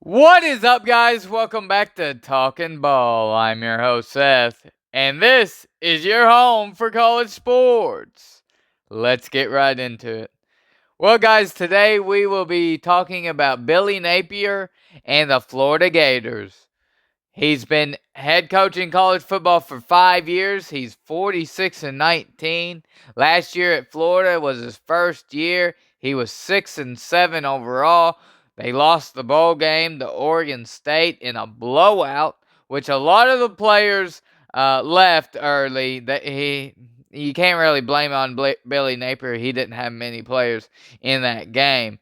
What is up, guys? Welcome back to Talkin Ball. I'm your host, Seth, and this is your home for college sports. Let's get right into it. Well, guys, today we will be talking about Billy Napier and the Florida Gators. He's been head coach in college football for 5 years. He's 46-19. Last year at Florida was his first year. He was 6-7 overall. They lost the bowl game to Oregon State in a blowout, which a lot of the players left early. That you can't really blame on Billy Napier. He didn't have many players in that game,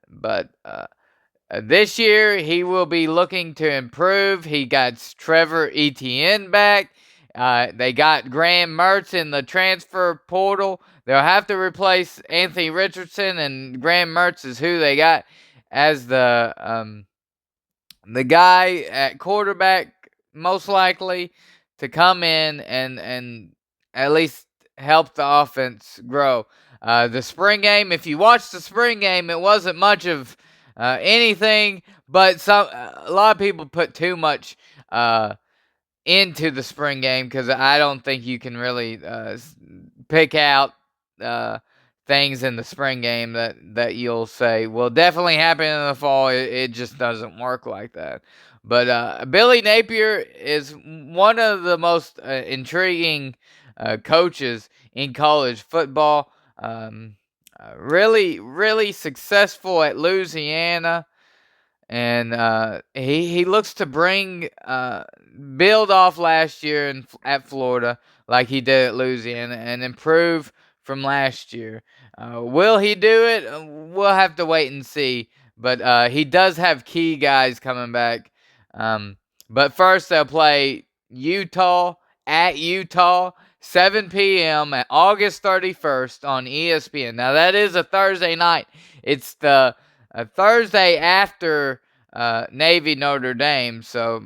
but. This year, he will be looking to improve. He got Trevor Etienne back. They got Graham Mertz in the transfer portal. They'll have to replace Anthony Richardson, and Graham Mertz is who they got as the guy at quarterback, most likely to come in and at least help the offense grow. The spring game, if you watched the spring game, it wasn't much of anything, but a lot of people put too much into the spring game because I don't think you can really pick out uh, things in the spring game that you'll say will definitely happen in the fall. It just doesn't work like that. But Billy Napier is one of the most intriguing coaches in college football. Really, really successful at Louisiana, and he looks to build off last year at Florida like he did at Louisiana and improve from last year. Will he do it? We'll have to wait and see. But he does have key guys coming back. Um, but first, they'll play Utah at Utah, 7 p.m. at August 31st on ESPN. Now, that is a Thursday night. It's the Thursday after Navy Notre Dame. So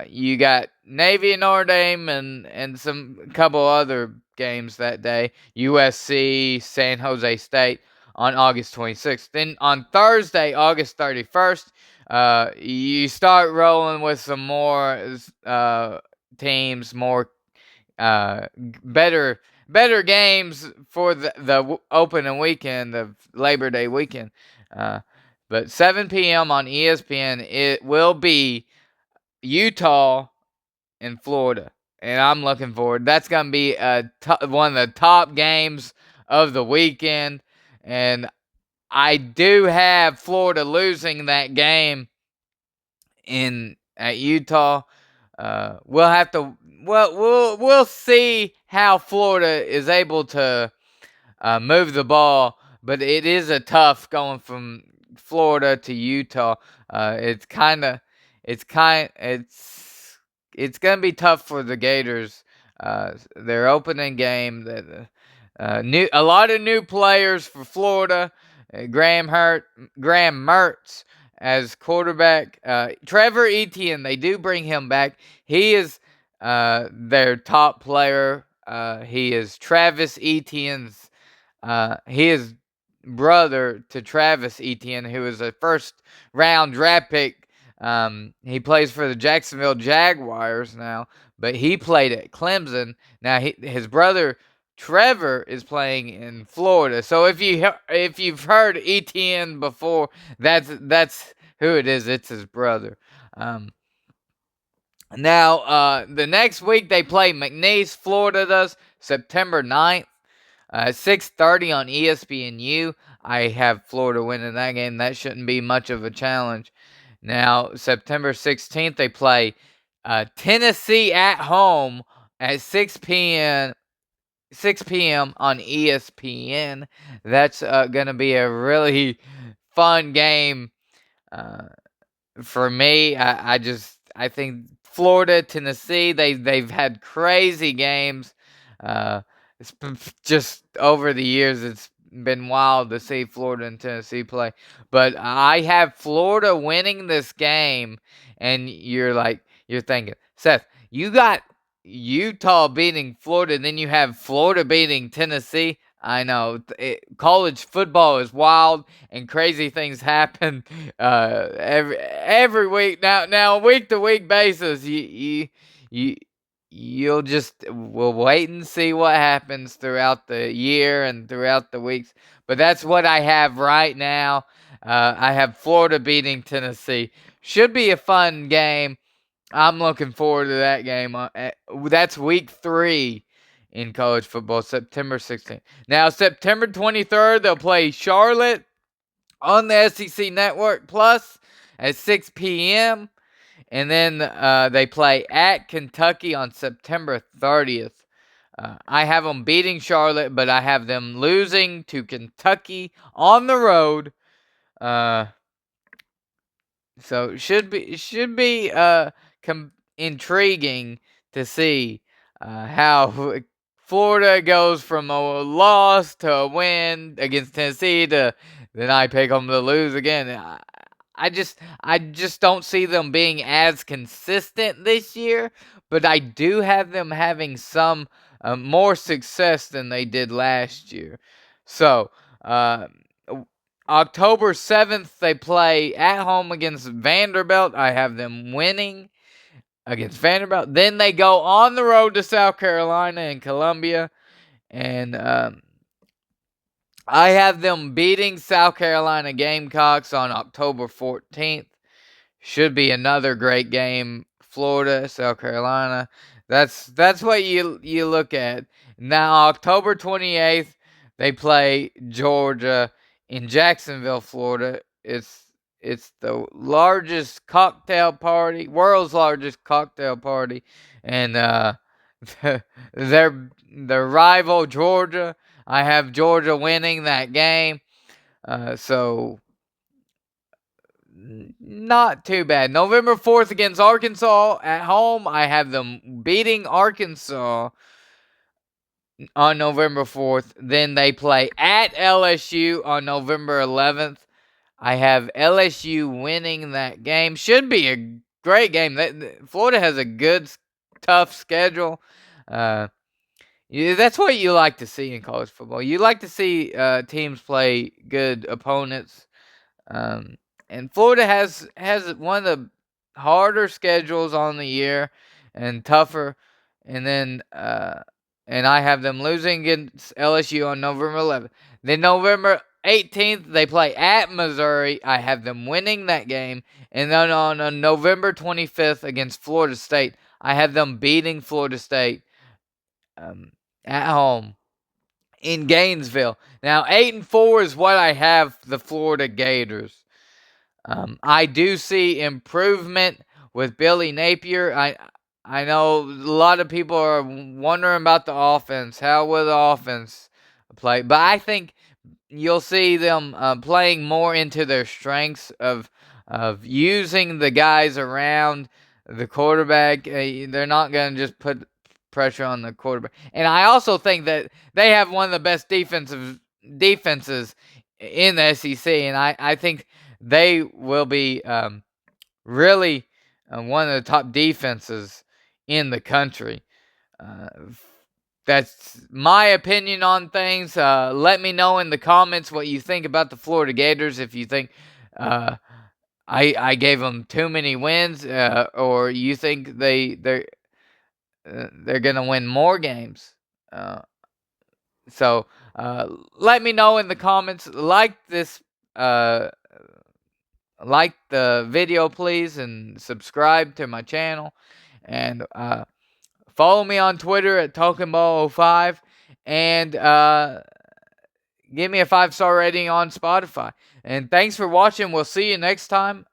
you got Navy and Notre Dame and some couple other games that day. USC, San Jose State on August 26th. Then on Thursday, August 31st, you start rolling with some more teams, more better games for the opening weekend of Labor Day weekend. Uh, but 7 p.m. on ESPN, it will be Utah and Florida, and I'm looking forward. That's gonna be one of the top games of the weekend, and I do have Florida losing that game in at Utah. We'll have to. Well, we'll see how Florida is able to move the ball, but it is a tough going from Florida to Utah. It's gonna be tough for the Gators. Their opening game that a lot of new players for Florida. Graham Mertz as quarterback. Trevor Etienne, they do bring him back. He is their top player. He is Travis Etienne's. He is brother to Travis Etienne, who is a first round draft pick. He plays for the Jacksonville Jaguars now, but he played at Clemson. Now his brother Trevor is playing in Florida. So if you've heard Etienne before, that's who it is. It's his brother. Now the next week they play McNeese. Florida does September 9th. 6:30 on ESPNU. I have Florida winning that game. That shouldn't be much of a challenge. Now, September 16th, they play Tennessee at home at 6 p.m. on ESPN. That's going to be a really fun game for me. I think Florida, Tennessee, they've had crazy games. Just over the years, it's been wild to see Florida and Tennessee play. But I have Florida winning this game, and you're thinking, Seth, you got Utah beating Florida, and then you have Florida beating Tennessee. I know college football is wild and crazy things happen every week. Now week to week basis, you you'll just we'll wait and see what happens throughout the year and throughout the weeks. But that's what I have right now. I have Florida beating Tennessee. Should be a fun game. I'm looking forward to that game. That's week 3 in college football, September 16th. Now, September 23rd, they'll play Charlotte on the SEC Network Plus at 6 p.m. And then they play at Kentucky on September 30th. I have them beating Charlotte, but I have them losing to Kentucky on the road. Uh, So should be intriguing to see how Florida goes from a loss to a win against Tennessee to then I pick them to lose again. I just don't see them being as consistent this year, but I do have them having some more success than they did last year. So uh, October 7th, they play at home against Vanderbilt. I have them winning against Vanderbilt. Then they go on the road to South Carolina and Columbia. And I have them beating South Carolina Gamecocks on October 14th. Should be another great game. Florida, South Carolina. That's what you look at. Now October 28th, they play Georgia in Jacksonville, Florida. It's the largest cocktail party, world's largest cocktail party, and their rival Georgia. I have Georgia winning that game. So not too bad. November 4th against Arkansas at home. I have them beating Arkansas on November 4th. Then they play at LSU on November 11th. I have LSU winning that game. Should be a great game. Florida has a good, tough schedule. Yeah, that's what you like to see in college football. You like to see teams play good opponents. Um, and Florida has one of the harder schedules on the year and tougher. And then and I have them losing against LSU on November 11th. Then November 18th they play at Missouri. I have them winning that game. And then on November 25th against Florida State, I have them beating Florida State at home in Gainesville. Now 8-4 is what I have the Florida Gators. I do see improvement with Billy Napier. I know a lot of people are wondering about the offense. How will the offense play? But I think you'll see them playing more into their strengths of using the guys around the quarterback. They're not going to just put pressure on the quarterback. And I also think that they have one of the best defenses in the SEC, and I think they will be really one of the top defenses in the country. Uh, that's my opinion on things. Let me know in the comments what you think about the Florida Gators. If you think I gave them too many wins, or you think they're gonna win more games. Uh, so let me know in the comments. Uh, like the video, please, and subscribe to my channel. And follow me on Twitter at Talkin Ball 05, and give me a 5-star rating on Spotify. And thanks for watching. We'll see you next time.